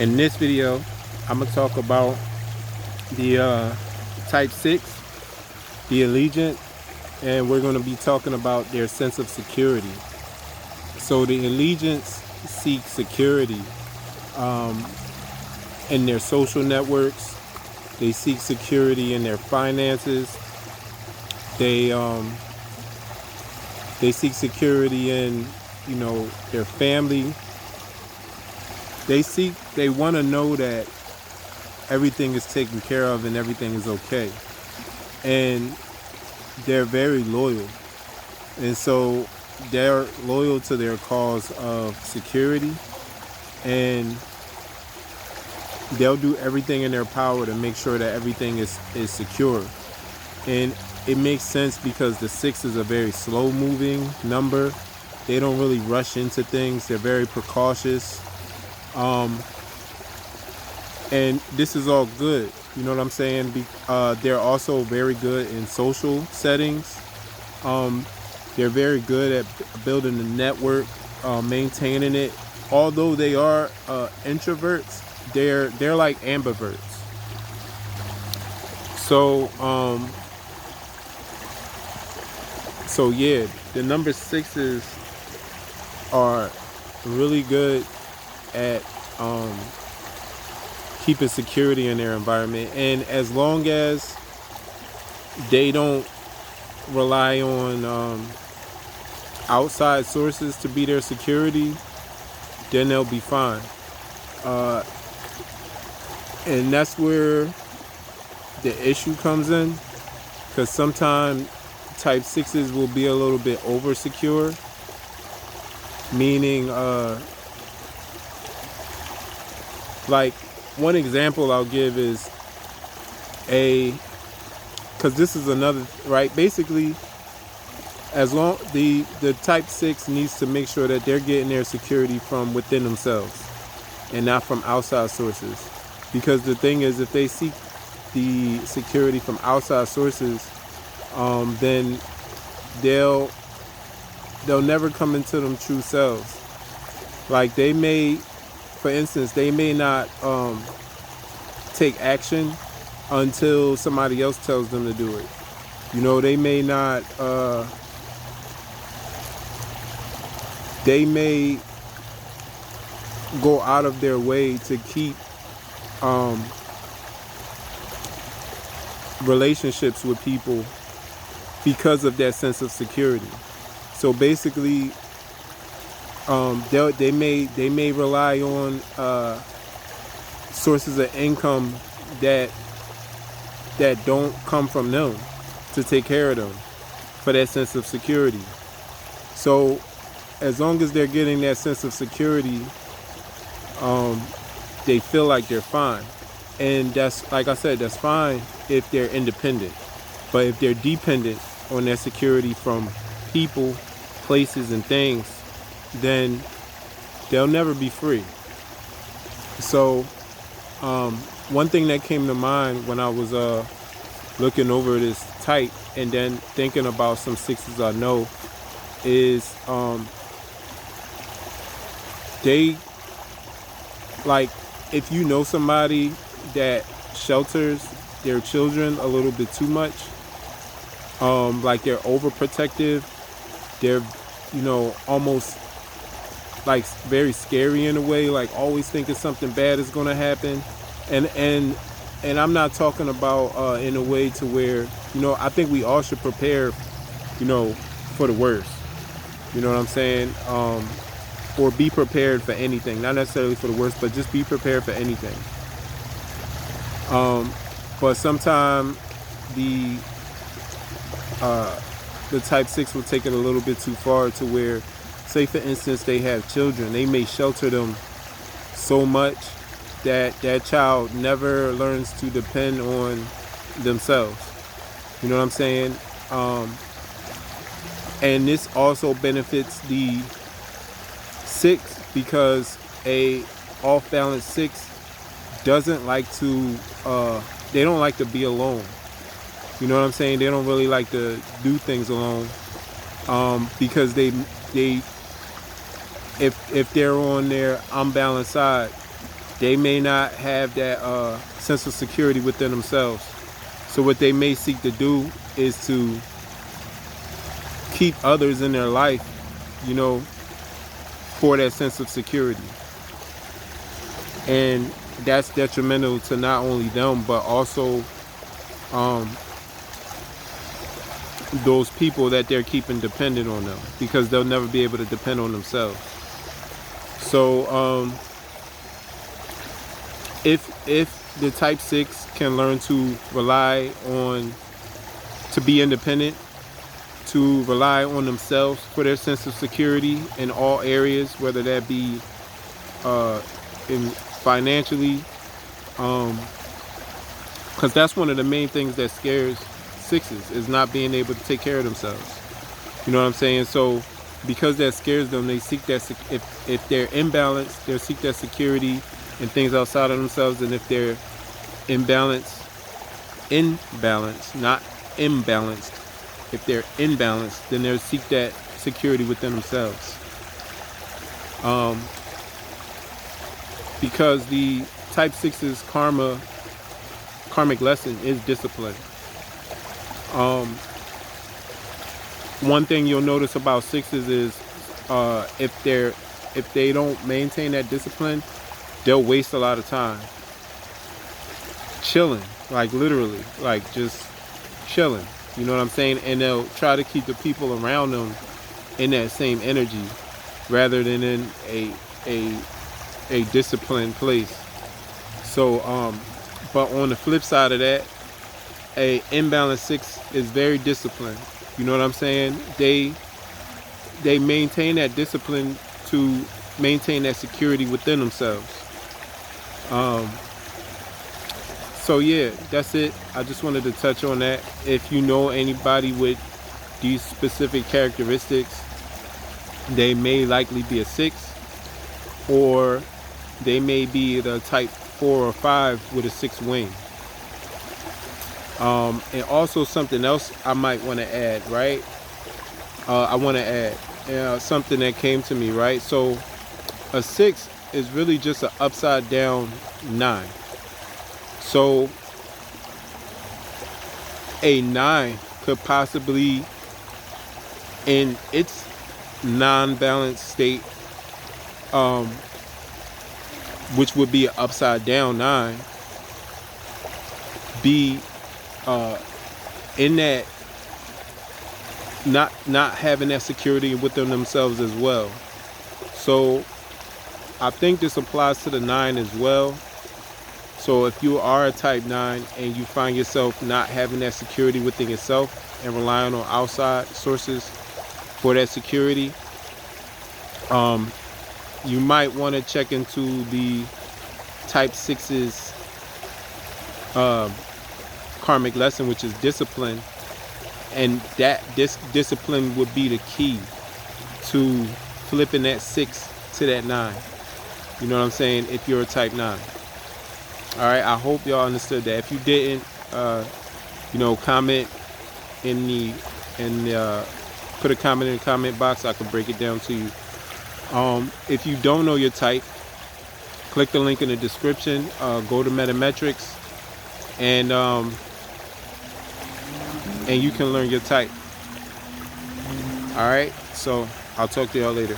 In this video, I'm gonna talk about the type 6, the allegiant, and we're gonna be talking about their sense of security. So the allegiants seek security in their social networks. They seek security in their finances. They seek security in, their family. They want to know that everything is taken care of and everything is okay. And they're very loyal. And so they're loyal to their cause of security, and they'll do everything in their power to make sure that everything is secure. And it makes sense because the 6 is a very slow moving number. They don't really rush into things. They're very precautious. And this is all good. You know what I'm saying? They're also very good in social settings. They're very good at building the network, maintaining it. Although they are introverts, they're like ambiverts. So yeah, the number 6s are really good at keeping security in their environment, and as long as they don't rely on outside sources to be their security, then they'll be fine. And that's where the issue comes in, because sometimes type 6s will be a little bit over secure, meaning like one example I'll give is because this is another, right? Basically, as long the type 6 needs to make sure that they're getting their security from within themselves and not from outside sources. Because the thing is, if they seek the security from outside sources, then they'll never come into them true selves. Like for instance, they may not take action until somebody else tells them to do it. They may not, they may go out of their way to keep relationships with people because of that sense of security. So basically, they may rely on sources of income that don't come from them to take care of them for that sense of security. So as long as they're getting that sense of security, they feel like they're fine. And that's, like I said, that's fine if they're independent. But if they're dependent on their security from people, places, and things, then they'll never be free. So one thing that came to mind when I was looking over this type and then thinking about some 6s I know is they, like, if you know somebody that shelters their children a little bit too much, like they're overprotective, they're almost like very scary in a way, like always thinking something bad is going to happen. And I'm not talking about in a way to where, I think we all should prepare, for the worst. You know what I'm saying? Or be prepared for anything, not necessarily for the worst, but just be prepared for anything. But sometimes the type 6 will take it a little bit too far to where, say for instance, they have children, they may shelter them so much that that child never learns to depend on themselves. You know what I'm saying? And this also benefits the 6, because a off-balance 6 doesn't like to, they don't like to be alone. You know what I'm saying? They don't really like to do things alone, because if they're on their unbalanced side, they may not have that sense of security within themselves. So what they may seek to do is to keep others in their life, you know, for that sense of security. And that's detrimental to not only them, but also those people that they're keeping dependent on them, because they'll never be able to depend on themselves. So if the type 6 can learn to rely on, to be independent, to rely on themselves for their sense of security in all areas, whether that be in financially, because that's one of the main things that scares 6s, is not being able to take care of themselves. You know what I'm saying? So because that scares them, they seek that, if they're imbalanced, they'll seek that security in things outside of themselves. And if they're imbalanced, not imbalanced, if they're imbalanced, then they'll seek that security within themselves. Because the type 6's karmic lesson is discipline. One thing you'll notice about 6s is if they don't maintain that discipline, they'll waste a lot of time chilling, like literally, like just chilling. You know what I'm saying? And they'll try to keep the people around them in that same energy, rather than in a disciplined place. So, but on the flip side of that, a imbalanced 6 is very disciplined. You know what I'm saying? They maintain that discipline to maintain that security within themselves. So yeah, that's it. I just wanted to touch on that. If you know anybody with these specific characteristics, they may likely be a 6, or they may be the type 4 or 5 with a 6 wing. And also something else I might want to add, right? I want to add something that came to me, right? So a 6 is really just an upside down 9. So a 9 could possibly, in its non-balanced state, which would be an upside down 9, be in that not having that security within themselves as well. So I think this applies to the 9 as well. So if you are a type 9 and you find yourself not having that security within yourself and relying on outside sources for that security, you might want to check into the type 6's karmic lesson, which is discipline. And that discipline would be the key to flipping that 6 to that 9. You know what I'm saying? If you're a type 9. All right, I hope y'all understood that. If you didn't, comment put a comment in the comment box. I can break it down to you. If you don't know your type, click the link in the description. Go to Metametrics, and you can learn your type. All right, so I'll talk to y'all later.